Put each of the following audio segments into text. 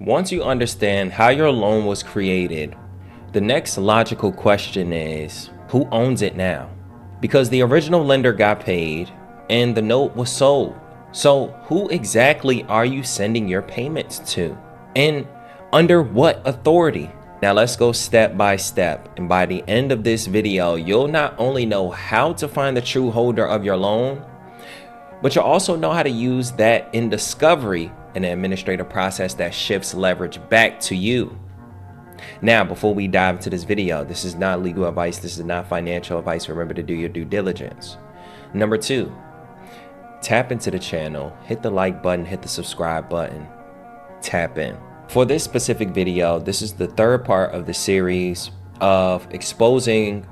Once you understand how your loan was created, the next logical question is, who owns it now? Because the original lender got paid and the note was sold. So who exactly are you sending your payments to? And under what authority? Now let's go step by step. And by the end of this video, you'll not only know how to find the true holder of your loan, but you'll also know how to use that in discovery, an administrative process that shifts leverage back to you. Now, before we dive into this video, this is not legal advice. This is not financial advice. Remember to do your due diligence. Number 2, tap into the channel, hit the like button, hit the subscribe button, tap in. For this specific video, this is the third part of the series of exposing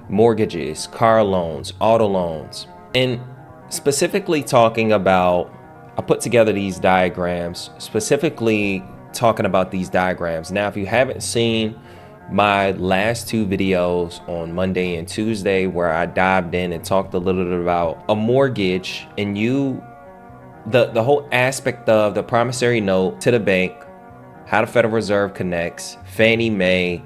mortgages, car loans, auto loans, and specifically talking about, I put together these diagrams, specifically talking about these diagrams. Now, if you haven't seen my last 2 videos on Monday and Tuesday, where I dived in and talked a little bit about a mortgage and the whole aspect of the promissory note to the bank, how the Federal Reserve connects, Fannie Mae,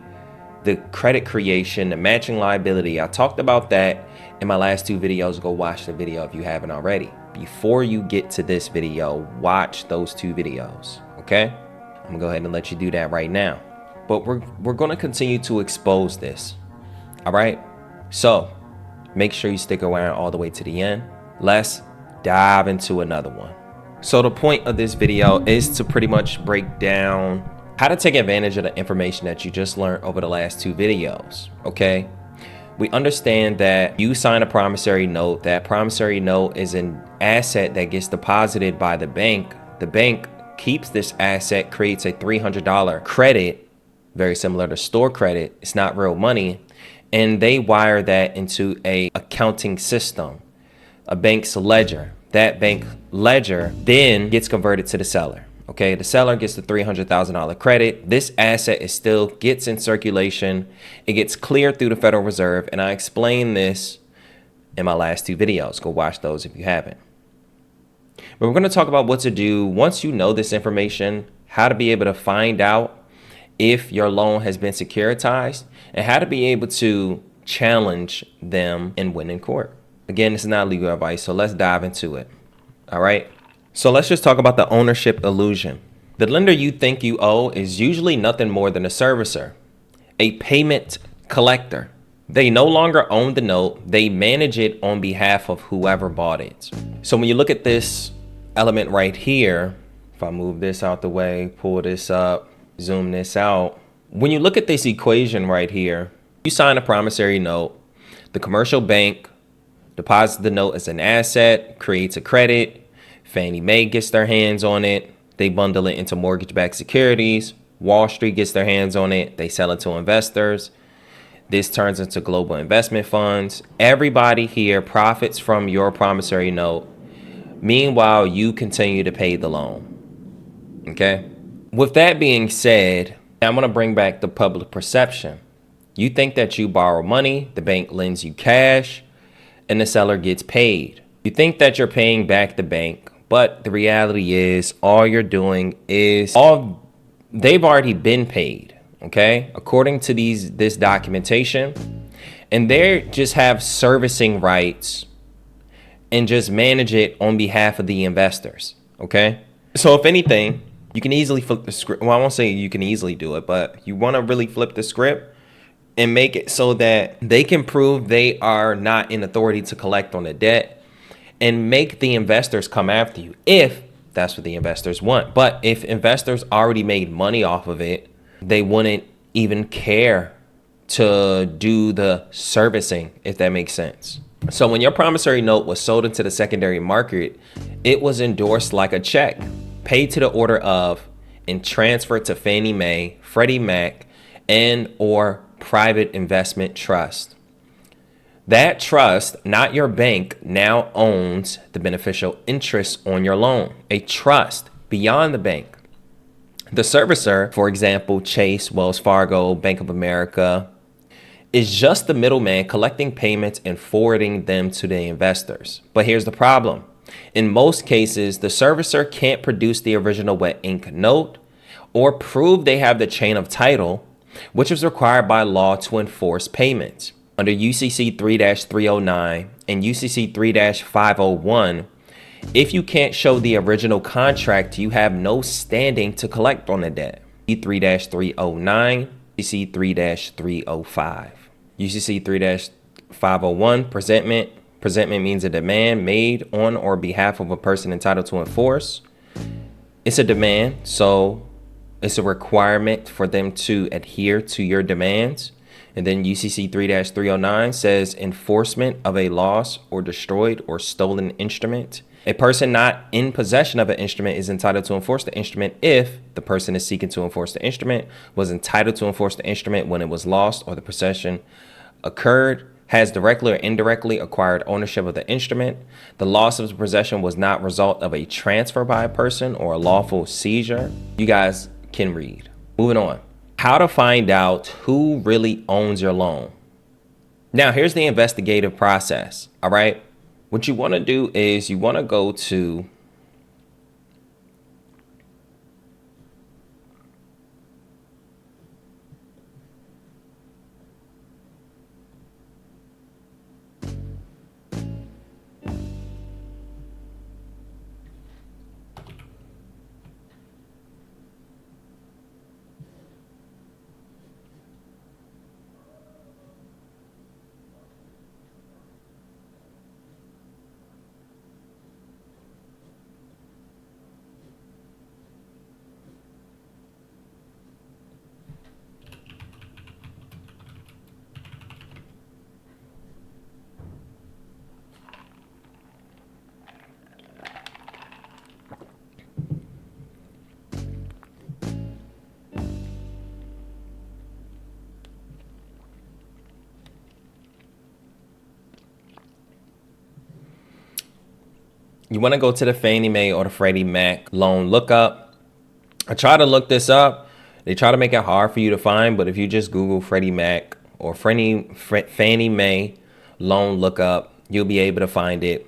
the credit creation, the matching liability, I talked about that in my last 2 videos. Go watch the video if you haven't already. Before you get to this video, watch those 2 videos, okay? I'm gonna go ahead and let you do that right now. But we're gonna continue to expose this, all right? So make sure you stick around all the way to the end. Let's dive into another one. So the point of this video is to pretty much break down how to take advantage of the information that you just learned over the last 2 videos, okay? We understand that you sign a promissory note. That promissory note is an asset that gets deposited by the bank. The bank keeps this asset, creates a $300 credit, very similar to store credit. It's not real money. And they wire that into a accounting system, a bank's ledger. That bank ledger then gets converted to the seller. Okay, the seller gets the $300,000 credit. This asset still gets in circulation. It gets cleared through the Federal Reserve. And I explained this in my last 2 videos. Go watch those if you haven't. But we're going to talk about what to do once you know this information, how to be able to find out if your loan has been securitized, and how to be able to challenge them and win in court. Again, this is not legal advice, so let's dive into it. All right. So let's just talk about the ownership illusion. The lender you think you owe is usually nothing more than a servicer, a payment collector. They no longer own the note. They manage it on behalf of whoever bought it. So when you look at this element right here, if I move this out the way, pull this up, zoom this out. When you look at this equation right here, you sign a promissory note. The commercial bank deposits the note as an asset, creates a credit. Fannie Mae gets their hands on it. They bundle it into mortgage-backed securities. Wall Street gets their hands on it. They sell it to investors. This turns into global investment funds. Everybody here profits from your promissory note. Meanwhile, you continue to pay the loan. Okay? With that being said, I'm going to bring back the public perception. You think that you borrow money, the bank lends you cash, and the seller gets paid. You think that you're paying back the bank, but the reality is all you're doing is they've already been paid, okay? According to this documentation, and they just have servicing rights and just manage it on behalf of the investors, okay? So if anything, you can easily flip the script. Well, I won't say you can easily do it, but you want to really flip the script and make it so that they can prove they are not in authority to collect on the debt, and make the investors come after you if that's what the investors want. But if investors already made money off of it, they wouldn't even care to do the servicing, if that makes sense. So when your promissory note was sold into the secondary market, it was endorsed like a check, paid to the order of, and transferred to Fannie Mae, Freddie Mac, and or private investment trust. That trust, not your bank, now owns the beneficial interest on your loan, a trust beyond the bank. The servicer, for example, Chase, Wells Fargo, Bank of America, is just the middleman collecting payments and forwarding them to the investors. But here's the problem. In most cases, the servicer can't produce the original wet ink note or prove they have the chain of title, which is required by law to enforce payments. Under UCC 3-309 and UCC 3-501, if you can't show the original contract, you have no standing to collect on the debt. 3-309, UCC 3-305. UCC 3-501, presentment. Presentment means a demand made on or behalf of a person entitled to enforce. It's a demand, so it's a requirement for them to adhere to your demands. And then UCC 3-309 says enforcement of a lost or destroyed or stolen instrument. A person not in possession of an instrument is entitled to enforce the instrument if the person is seeking to enforce the instrument was entitled to enforce the instrument when it was lost or the possession occurred, has directly or indirectly acquired ownership of the instrument. The loss of the possession was not a result of a transfer by a person or a lawful seizure. You guys can read. Moving on. How to find out who really owns your loan. Now, here's the investigative process. All right. What you want to do is you want to go to the Fannie Mae or the Freddie Mac loan lookup. I try to look this up. They try to make it hard for you to find, but if you just Google Freddie Mac or Fannie Mae loan lookup, you'll be able to find it.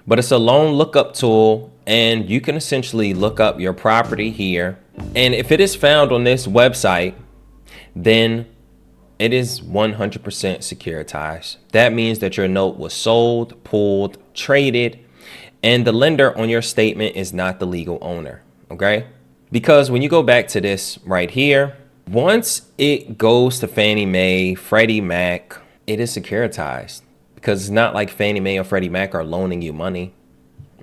But it's a loan lookup tool, and you can essentially look up your property here. And if it is found on this website, then it is 100% securitized. That means that your note was sold, pulled, traded, and the lender on your statement is not the legal owner, okay? Because when you go back to this right here, once it goes to Fannie Mae, Freddie Mac, it is securitized because it's not like Fannie Mae or Freddie Mac are loaning you money,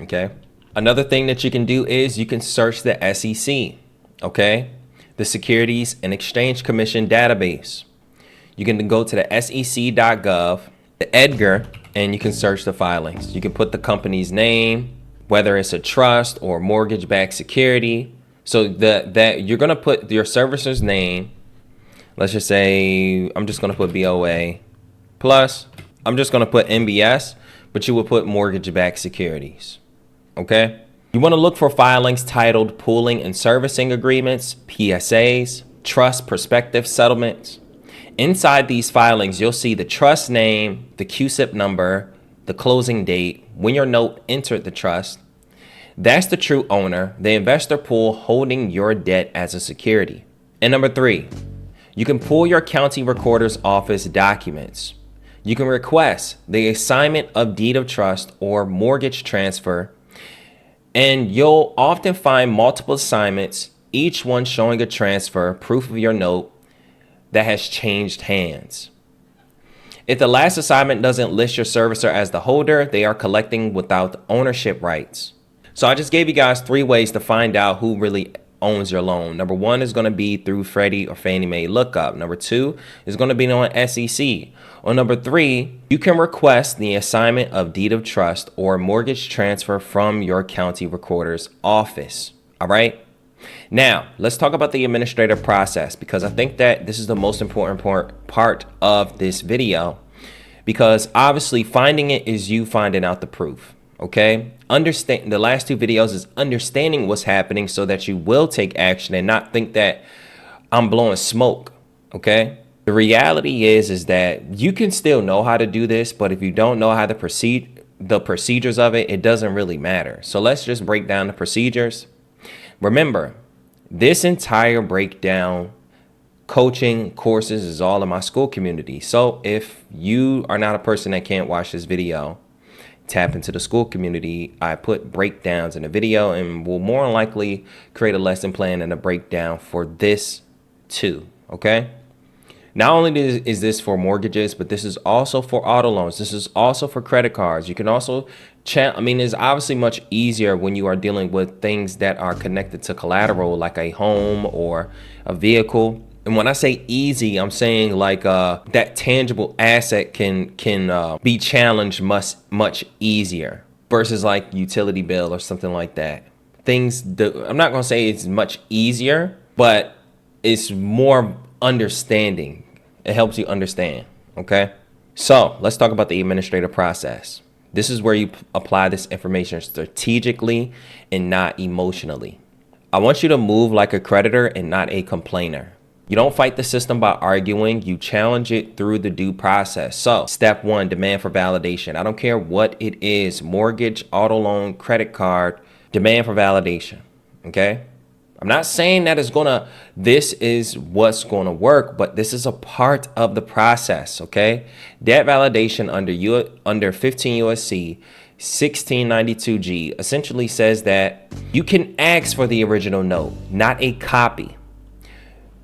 okay? Another thing that you can do is you can search the SEC, okay? The Securities and Exchange Commission database. You can go to the sec.gov, the Edgar, and you can search the filings. You can put the company's name, whether it's a trust or mortgage-backed security. So that you're gonna put your servicer's name. Let's just say I'm just gonna put BOA plus. I'm just gonna put MBS, but you will put mortgage-backed securities. Okay. You want to look for filings titled pooling and servicing agreements, PSAs, trust prospective settlements. Inside these filings, you'll see the trust name, the QSIP number, the closing date, when your note entered the trust. That's the true owner, the investor pool holding your debt as a security. And number 3, you can pull your county recorder's office documents. You can request the assignment of deed of trust or mortgage transfer, and you'll often find multiple assignments, each one showing a transfer, proof of your note that has changed hands. If the last assignment doesn't list your servicer as the holder, they are collecting without ownership rights. So I just gave you guys 3 ways to find out who really owns your loan. Number 1 is going to be through Freddie or Fannie Mae lookup. Number 2 is going to be on SEC. Or number 3, you can request the assignment of deed of trust or mortgage transfer from your county recorder's office. All right. Now, let's talk about the administrative process, because I think that this is the most important part of this video, because obviously finding it is you finding out the proof. Okay, understand the last 2 videos is understanding what's happening so that you will take action and not think that I'm blowing smoke. Okay, the reality is that you can still know how to do this, but if you don't know how to proceed, the procedures of it, it doesn't really matter. So let's just break down the procedures. Remember, This entire breakdown coaching courses is all in my school community. So if you are not a person that can't watch this video, tap into the school community. I put breakdowns in the video and will more than likely create a lesson plan and a breakdown for this too. Okay. Not only is this for mortgages, but this is also for auto loans. This is also for credit cards. You can also it's obviously much easier when you are dealing with things that are connected to collateral, like a home or a vehicle. And when I say easy, I'm saying like that tangible asset can be challenged much easier versus like utility bill or something like that. I'm not gonna say it's much easier, but it's more understanding. It helps you understand. Okay. So let's talk about the administrative process. This is where you apply this information strategically and not emotionally. I want you to move like a creditor and not a complainer. You don't fight the system by arguing, you challenge it through the due process. So step 1, demand for validation. I don't care what it is, mortgage, auto loan, credit card, demand for validation. Okay. I'm not saying that this is what's going to work, but this is a part of the process. Okay. Debt validation under 15 USC 1692G essentially says that you can ask for the original note, not a copy.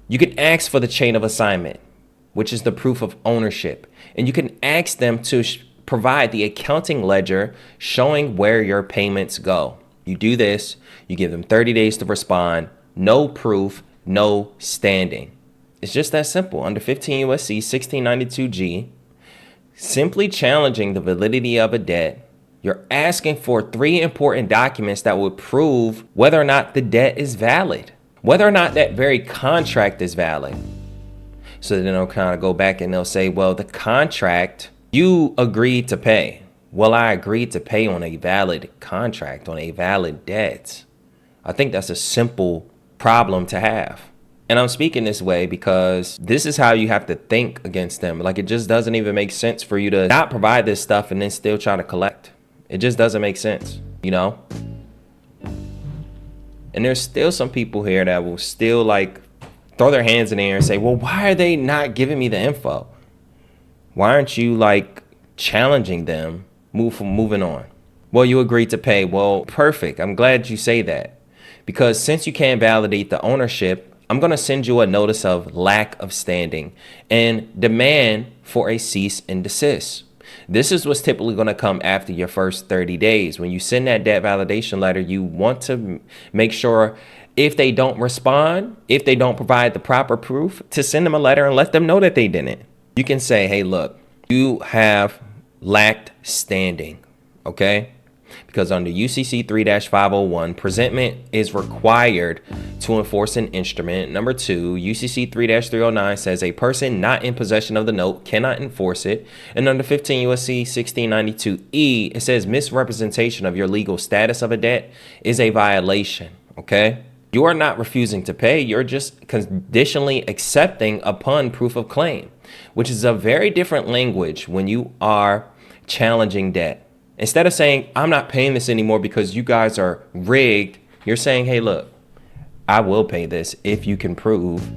You can ask for the chain of assignment, which is the proof of ownership. And you can ask them to provide the accounting ledger showing where your payments go. You do this, you give them 30 days to respond, no proof, no standing. It's just that simple. Under 15 USC 1692G, simply challenging the validity of a debt, you're asking for 3 important documents that would prove whether or not the debt is valid, whether or not that very contract is valid. So then they'll kind of go back and they'll say, well, the contract you agreed to pay. Well, I agreed to pay on a valid contract, on a valid debt. I think that's a simple problem to have. And I'm speaking this way because this is how you have to think against them. Like, it just doesn't even make sense for you to not provide this stuff and then still try to collect. It just doesn't make sense, you know? And there's still some people here that will still like throw their hands in the air and say, well, why are they not giving me the info? Why aren't you like challenging them? Moving on. Well, you agreed to pay. Well, perfect. I'm glad you say that, because since you can't validate the ownership, I'm going to send you a notice of lack of standing and demand for a cease and desist. This is what's typically going to come after your first 30 days. When you send that debt validation letter, you want to make sure if they don't respond, if they don't provide the proper proof, to send them a letter and let them know that they didn't. You can say, hey, look, you have lacked standing, okay? Because under UCC 3-501, presentment is required to enforce an instrument. Number 2, UCC 3-309 says a person not in possession of the note cannot enforce it. And under 15 USC 1692E, it says misrepresentation of your legal status of a debt is a violation, okay? You are not refusing to pay. You're just conditionally accepting upon proof of claim, which is a very different language when you are challenging debt. Instead of saying, I'm not paying this anymore because you guys are rigged, you're saying, hey, look, I will pay this if you can prove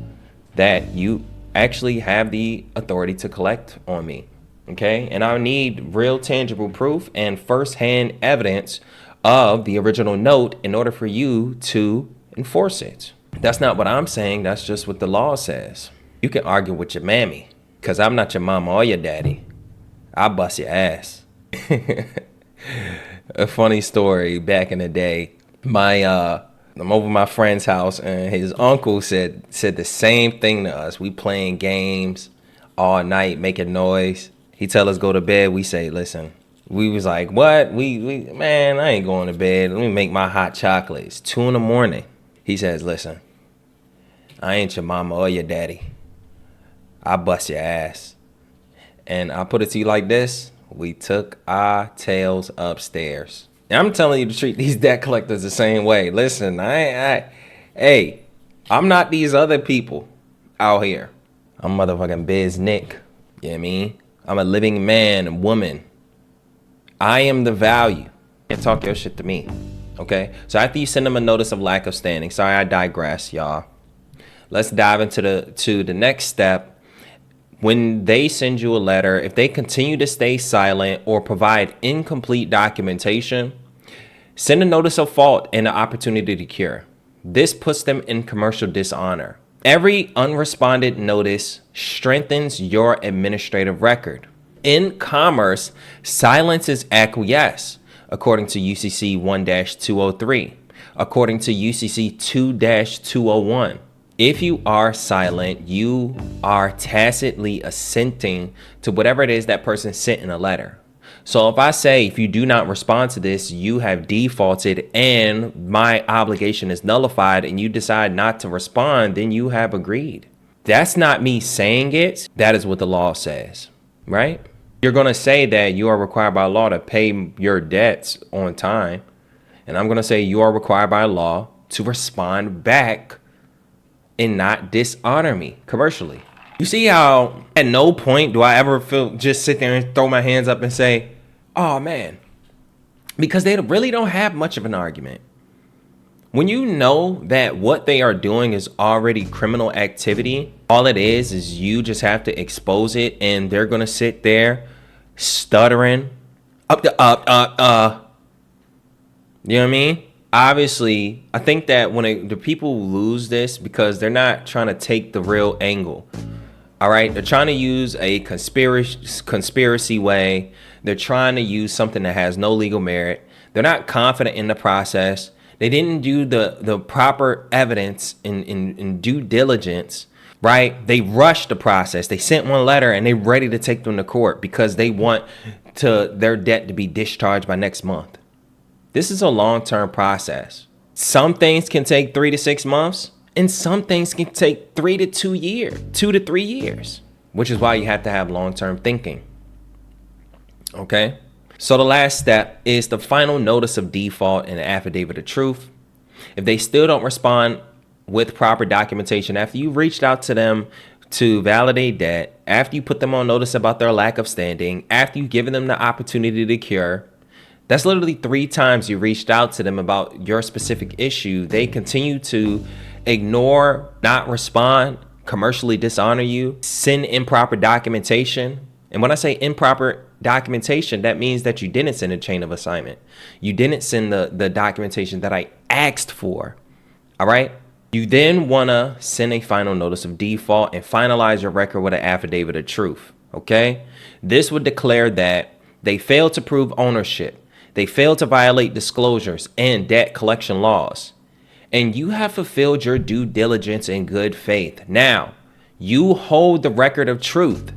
that you actually have the authority to collect on me. Okay. And I need real tangible proof and firsthand evidence of the original note in order for you to enforce it. That's not what I'm saying. That's just what the law says. You can argue with your mammy, because I'm not your mama or your daddy. I'll bust your ass. A funny story back in the day. I'm over my friend's house and his uncle said the same thing to us. We playing games all night, making noise. He tell us go to bed. We say, listen. We was like, what? Man, I ain't going to bed. Let me make my hot chocolate. It's 2 a.m. He says, listen, I ain't your mama or your daddy. I bust your ass. And I put it to you like this. We took our tails upstairs. And I'm telling you to treat these debt collectors the same way. Listen, hey, I'm not these other people out here. I'm motherfucking BizNick. You know what I mean? I'm a living man and woman. I am the value. You can't talk your shit to me. Okay, so after you send them a notice of lack of standing, sorry, I digress, y'all. Let's dive into the next step. When they send you a letter, if they continue to stay silent or provide incomplete documentation, send a notice of fault and an opportunity to cure. This puts them in commercial dishonor. Every unresponded notice strengthens your administrative record. In commerce, silence is acquiesce, according to UCC 1-203, according to UCC 2-201. If you are silent, you are tacitly assenting to whatever it is that person sent in a letter. So if I say, if you do not respond to this, you have defaulted and my obligation is nullified, and you decide not to respond, then you have agreed. That's not me saying it. That is what the law says, right? You're going to say that you are required by law to pay your debts on time. And I'm going to say you are required by law to respond back and not dishonor me commercially. You see how at no point do I ever just sit there and throw my hands up and say, oh man, because they really don't have much of an argument. When you know that what they are doing is already criminal activity, all it is you just have to expose it, and they're going to sit there stuttering You know what I mean? Obviously, I think that when the people lose this because they're not trying to take the real angle. All right, they're trying to use a conspiracy way. They're trying to use something that has no legal merit. They're not confident in the process. They didn't do the proper evidence in due diligence, right? They rushed the process. They sent one letter and they're ready to take them to court because they want their debt to be discharged by next month. This is a long-term process. Some things can take 3 to 6 months. And some things can take 2 to 3 years, which is why you have to have long-term thinking. Okay. So the last step is the final notice of default and affidavit of truth. If they still don't respond with proper documentation after you reached out to them to validate debt, after you put them on notice about their lack of standing, after you've given them the opportunity to cure, that's literally 3 times you reached out to them about your specific issue. They continue to ignore, not respond, commercially dishonor you, send improper documentation. And when I say improper documentation, that means that you didn't send a chain of assignment. You didn't send the documentation that I asked for. All right. You then want to send a final notice of default and finalize your record with an affidavit of truth. Okay. This would declare that they failed to prove ownership. They failed to violate disclosures and debt collection laws. And you have fulfilled your due diligence in good faith. Now, you hold the record of truth.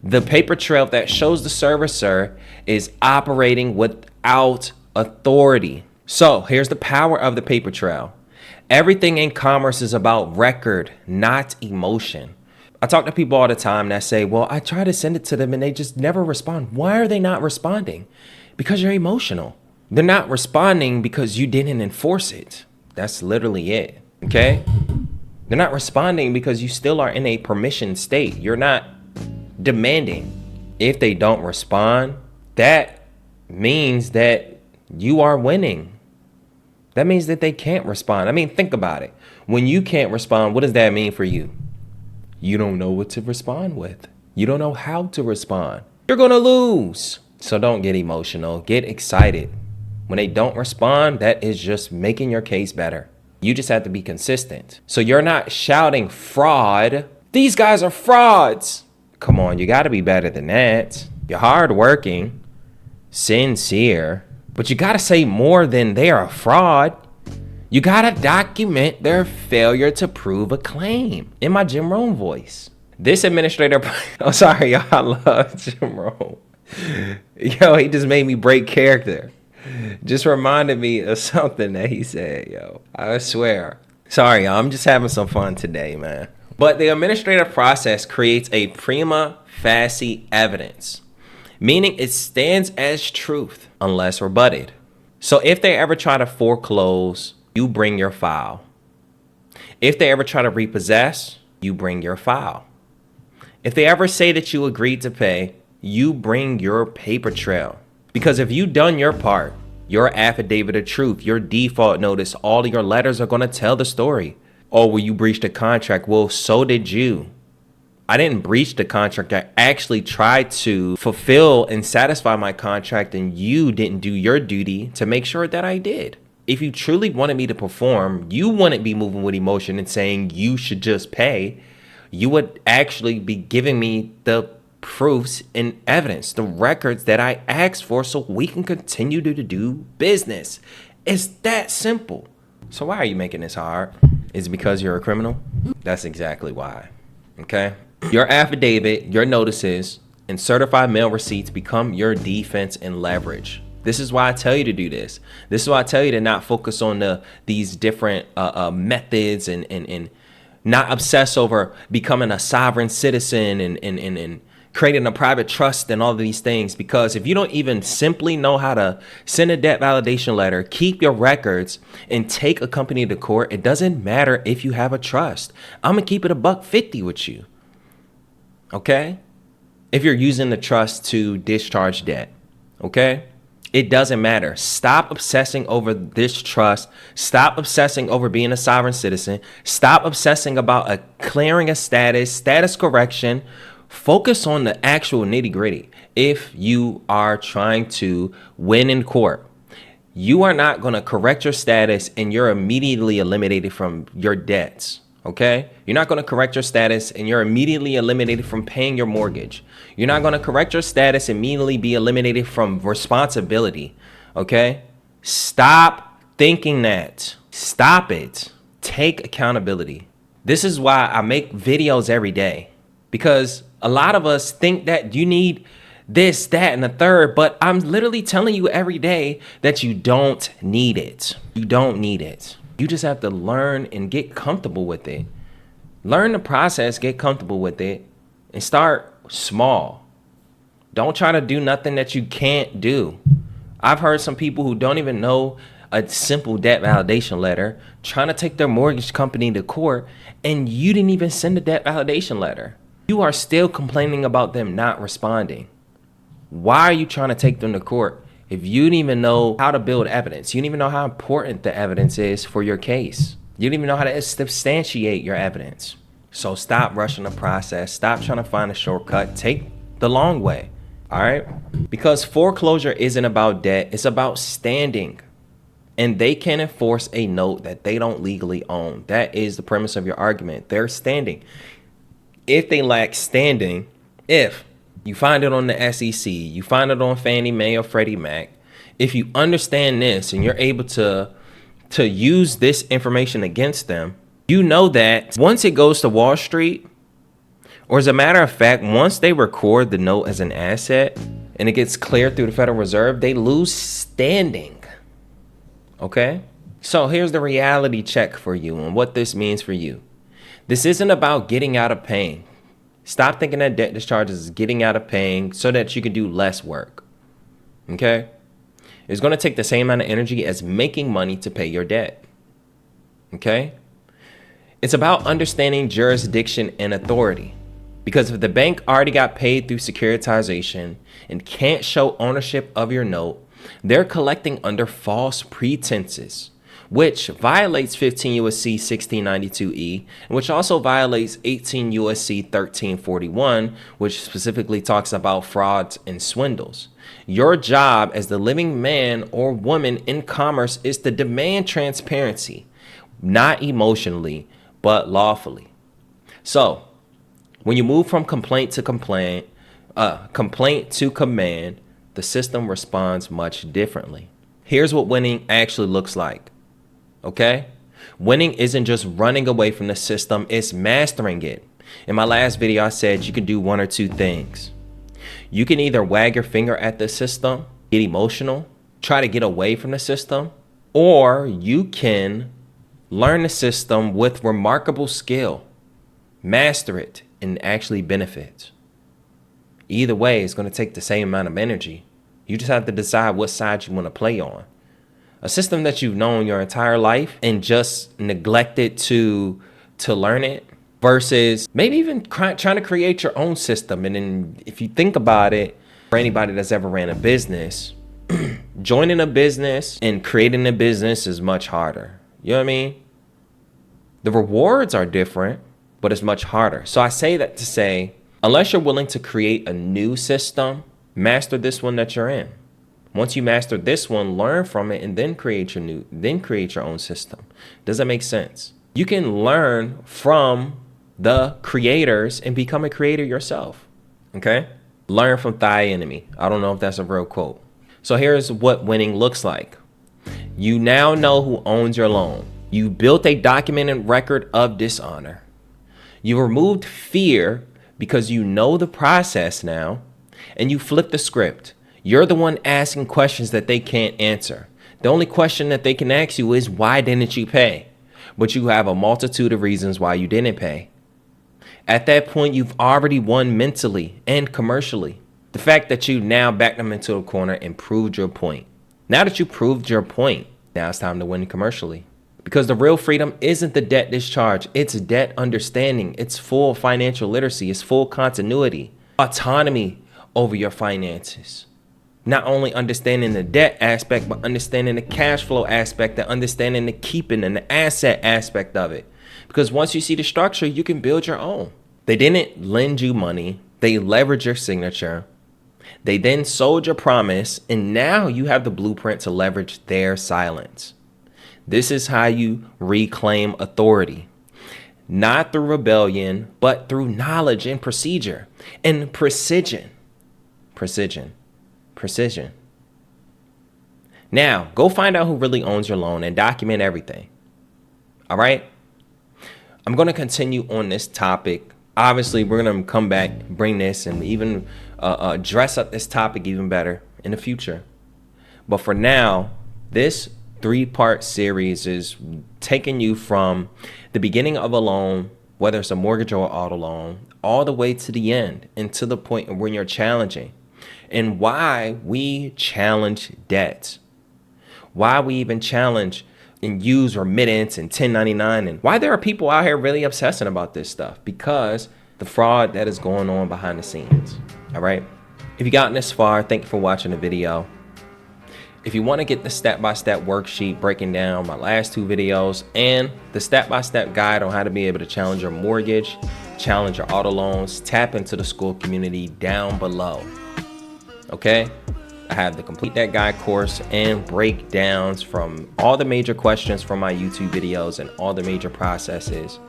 The paper trail that shows the servicer is operating without authority. So here's the power of the paper trail. Everything in commerce is about record, not emotion. I talk to people all the time that say, well, I try to send it to them and they just never respond. Why are they not responding? Because you're emotional. They're not responding because you didn't enforce it. That's literally it. Okay. They're not responding because you still are in a permission state. You're not demanding. If they don't respond, that means that you are winning. That means that they can't respond. I mean, think about it. When you can't respond, what does that mean for you? You don't know what to respond with. You don't know how to respond. You're going to lose. So don't get emotional. Get excited. When they don't respond, that is just making your case better. You just have to be consistent. So you're not shouting fraud. These guys are frauds. Come on, you got to be better than that. You're hardworking, sincere, but you got to say more than they are a fraud. You got to document their failure to prove a claim. In my Jim Rohn voice. This administrator, oh, sorry, y'all, I love Jim Rohn. Yo, he just made me break character. Just reminded me of something that he said, yo. I swear. Sorry, y'all. I'm just having some fun today, man. But the administrative process creates a prima facie evidence, meaning it stands as truth unless rebutted. So if they ever try to foreclose, you bring your file. If they ever try to repossess, you bring your file. If they ever say that you agreed to pay, you bring your paper trail. Because if you've done your part, your affidavit of truth, your default notice, all of your letters are going to tell the story. Oh, well, you breached a contract. Well, so did you. I didn't breach the contract. I actually tried to fulfill and satisfy my contract, and you didn't do your duty to make sure that I did. If you truly wanted me to perform, you wouldn't be moving with emotion and saying you should just pay. You would actually be giving me the proofs and evidence, the records that I asked for, so we can continue to do business. It's that simple. So why are you making this hard? Is it because you're a criminal? That's exactly why. Okay? Your affidavit, your notices, and certified mail receipts become your defense and leverage. This is why I tell you to do this. This is why I tell you to not focus on these different methods and not obsess over becoming a sovereign citizen and creating a private trust and all of these things. Because if you don't even simply know how to send a debt validation letter, keep your records, and take a company to court, it doesn't matter if you have a trust. I'm gonna keep it $150 with you. Okay? If you're using the trust to discharge debt, okay? It doesn't matter. Stop obsessing over this trust. Stop obsessing over being a sovereign citizen. Stop obsessing about clearing a status correction. Focus on the actual nitty gritty. If you are trying to win in court, you are not going to correct your status and you're immediately eliminated from your debts. Okay? You're not going to correct your status and you're immediately eliminated from paying your mortgage. You're not going to correct your status and immediately be eliminated from responsibility. Okay? Stop thinking that. Stop it. Take accountability. This is why I make videos every day, because a lot of us think that you need this, that, and the third, but I'm literally telling you every day that you don't need it. You don't need it. You just have to learn and get comfortable with it. Learn the process, get comfortable with it, and start small. Don't try to do nothing that you can't do. I've heard some people who don't even know a simple debt validation letter trying to take their mortgage company to court, and you didn't even send a debt validation letter. You are still complaining about them not responding. Why are you trying to take them to court if you didn't even know how to build evidence? You didn't even know how important the evidence is for your case. You didn't even know how to substantiate your evidence. So stop rushing the process. Stop trying to find a shortcut. Take the long way. All right? Because foreclosure isn't about debt. It's about standing. And they can't enforce a note that they don't legally own. That is the premise of your argument. They're standing. If they lack standing, if you find it on the SEC, you find it on Fannie Mae or Freddie Mac, if you understand this and you're able to use this information against them, you know that once it goes to Wall Street, or as a matter of fact, once they record the note as an asset and it gets cleared through the Federal Reserve, they lose standing. Okay? So here's the reality check for you and what this means for you. This isn't about getting out of paying. Stop thinking that debt discharges is getting out of paying so that you can do less work. Okay? It's going to take the same amount of energy as making money to pay your debt. Okay? It's about understanding jurisdiction and authority. Because if the bank already got paid through securitization and can't show ownership of your note, they're collecting under false pretenses, which violates 15 U.S.C. 1692E, and which also violates 18 U.S.C. 1341, which specifically talks about frauds and swindles. Your job as the living man or woman in commerce is to demand transparency, not emotionally, but lawfully. So, when you move from complaint to command, the system responds much differently. Here's what winning actually looks like. Okay? Winning isn't just running away from the system, it's mastering it. In my last video, I said you can do one or two things. You can either wag your finger at the system, get emotional, try to get away from the system, or you can learn the system with remarkable skill, master it, and actually benefit. Either way, it's going to take the same amount of energy. You just have to decide what side you want to play on. A system that you've known your entire life and just neglected to learn it, versus maybe even trying to create your own system. And then if you think about it, for anybody that's ever ran a business, Joining a business and creating a business is much harder. You know what I mean? The rewards are different, but it's much harder. So I say that to say, unless you're willing to create a new system, master this one that you're in. Once you master this one, learn from it and then create your own system. Does that make sense? You can learn from the creators and become a creator yourself. Okay? Learn from thy enemy. I don't know if that's a real quote. So here's what winning looks like. You now know who owns your loan. You built a documented record of dishonor. You removed fear because you know the process now, and you flip the script. You're the one asking questions that they can't answer. The only question that they can ask you is, why didn't you pay? But you have a multitude of reasons why you didn't pay. At that point, you've already won mentally and commercially. The fact that you now backed them into a corner and proved your point. Now that you proved your point, now it's time to win commercially. Because the real freedom isn't the debt discharge, it's debt understanding. It's full financial literacy, it's full continuity, autonomy over your finances. Not only understanding the debt aspect, but understanding the cash flow aspect and understanding the keeping and the asset aspect of it. Because once you see the structure, you can build your own. They didn't lend you money. They leveraged your signature. They then sold your promise, and now you have the blueprint to leverage their silence. This is how you reclaim authority. Not through rebellion, but through knowledge and procedure and precision. Precision. Now, go find out who really owns your loan and document everything. All right? I'm going to continue on this topic. Obviously, we're going to come back, bring this, and even dress up this topic even better in the future. But for now, this 3-part series is taking you from the beginning of a loan, whether it's a mortgage or auto loan, all the way to the end and to the point when you're challenging. And why we challenge debts, why we even challenge and use remittance and 1099, and why there are people out here really obsessing about this stuff, because the fraud that is going on behind the scenes. All right. If you gotten this far, thank you for watching the video. If you want to get the step-by-step worksheet breaking down my last 2 videos and the step-by-step guide on how to be able to challenge your mortgage, challenge your auto loans, tap into the school community down below. Okay, I have the Complete That Guide course and breakdowns from all the major questions from my YouTube videos and all the major processes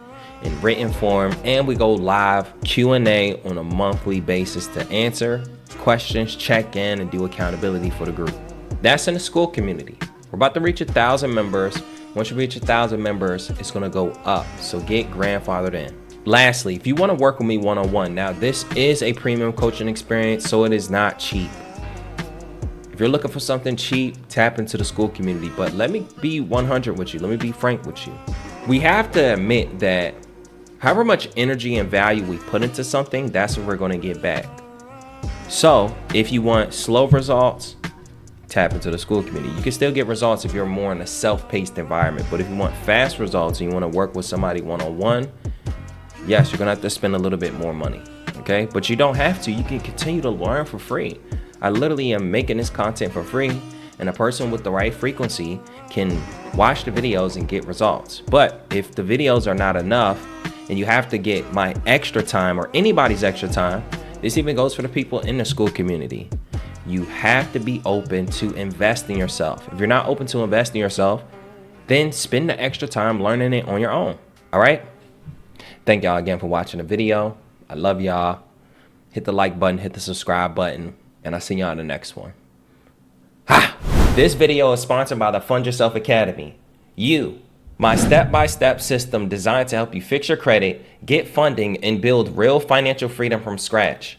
in written form, and we go live Q&A on a monthly basis to answer questions, check in, and do accountability for the group. That's in the school community. We're about to reach 1,000 members. Once you reach 1,000 members, it's going to go up, so get grandfathered in. Lastly, if you want to work with me one-on-one, now this is a premium coaching experience, so it is not cheap. If you're looking for something cheap, tap into the school community. But let me be 100 with you. Let me be frank with you. We have to admit that however much energy and value we put into something, that's what we're going to get back. So if you want slow results, tap into the school community. You can still get results if you're more in a self-paced environment. But if you want fast results and you want to work with somebody one-on-one, yes, you're gonna have to spend a little bit more money, okay? But you don't have to. You can continue to learn for free. I literally am making this content for free, and a person with the right frequency can watch the videos and get results. But if the videos are not enough and you have to get my extra time or anybody's extra time, this even goes for the people in the school community. You have to be open to invest in yourself. If you're not open to invest in yourself, then spend the extra time learning it on your own, all right? Thank y'all again for watching the video. I love y'all. Hit the like button, hit the subscribe button, and I'll see y'all in the next one. This video is sponsored by the Fund Yourself Academy. My step-by-step system designed to help you fix your credit, get funding, and build real financial freedom from scratch.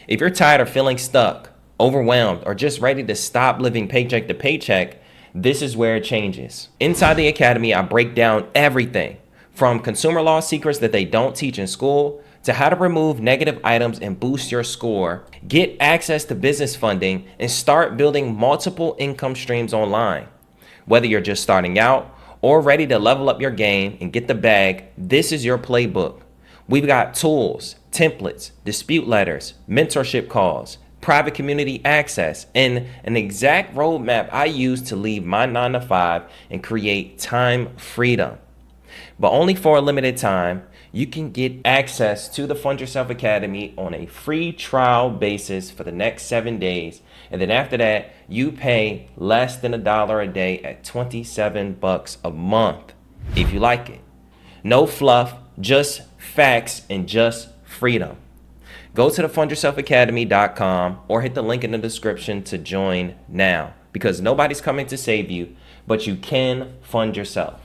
If you're tired of feeling stuck, overwhelmed, or just ready to stop living paycheck to paycheck, this is where it changes. Inside the Academy, I break down everything from consumer law secrets that they don't teach in school to how to remove negative items and boost your score, get access to business funding, and start building multiple income streams online. Whether you're just starting out or ready to level up your game and get the bag, this is your playbook. We've got tools, templates, dispute letters, mentorship calls, private community access, and an exact roadmap I use to leave my 9 to 5 and create time freedom. But only for a limited time, you can get access to the Fund Yourself Academy on a free trial basis for the next 7 days. And then after that, you pay less than $1 a day at $27 a month if you like it. No fluff, just facts and just freedom. Go to the fundyourselfacademy.com or hit the link in the description to join now, because nobody's coming to save you, but you can fund yourself.